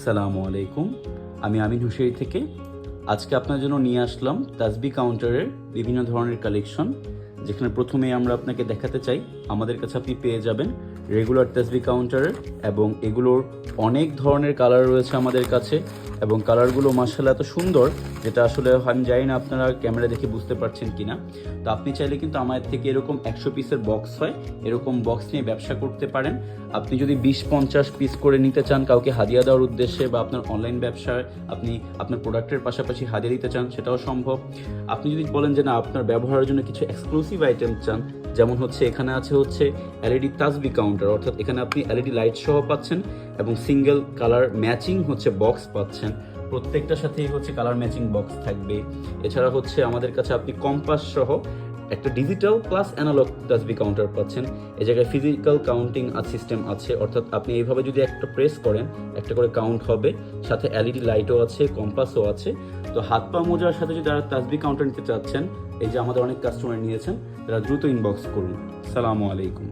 সালামু আলাইকুম। আমি আমিন হুশারি থেকে আজকে আপনার জন্য নিয়ে আসলাম তাসবি কাউন্টারের বিভিন্ন ধরনের কালেকশন, যেখানে প্রথমেই আমরা আপনাকে দেখাতে চাই আমাদের কাছে আপনি পেয়ে যাবেন রেগুলার তাসবি কাউন্টারের, এবং এগুলোর অনেক ধরনের কালার রয়েছে আমাদের কাছে, এবং কালারগুলো মাশাআল্লাহ এত সুন্দর যেটা আসলে আমি জানি না আপনারা ক্যামেরা দেখে বুঝতে পারছেন কিনা। তো আপনি চাইলে কিন্তু আমাদের থেকে এরকম 100 পিসের বক্স হয়, এরকম বক্স নিয়ে ব্যবসা করতে পারেন। আপনি যদি 20-50 পিস করে নিতে চান কাউকে হাদিয়া দেওয়ার উদ্দেশ্যে, বা আপনার অনলাইন ব্যবসায় আপনি আপনার প্রোডাক্টের পাশাপাশি হাদিয়া দিতে চান, সেটাও সম্ভব। আপনি যদি বলেন যে না, আপনার ব্যবহারের জন্য কিছু এক্সক্লুসিভ আইটেম চান, যেমন এখানে আছে এলইডি তাসবি কাউন্টার, অর্থাৎ এখানে আপনি এলইডি লাইট সহ পাচ্ছেন এবং সিঙ্গেল কালার ম্যাচিং বক্স পাচ্ছেন। প্রত্যেকটার সাথেই কালার ম্যাচিং বক্স থাকবে। এছাড়া আমাদের কাছে আপনি কম্পাস সহ একটা ডিজিটাল প্লাস অ্যানালগ তাসবি কাউন্টার পাচ্ছেন। এই জায়গায় ফিজিক্যাল কাউন্টিং সিস্টেম আছে, অর্থাৎ আপনি এইভাবে যদি একটা প্রেস করেন একটা করে কাউন্ট হবে, সাথে এলইডি লাইটও আছে, কম্পাসও আছে। তো হাত পা মোজার সাথে যদি যারা তাসবি কাউন্টার নিতে চাচ্ছেন, এই যে আমাদের অনেক কাস্টমার নিয়েছেন, তারা দ্রুত ইনবক্স করুন। সালামু আলাইকুম।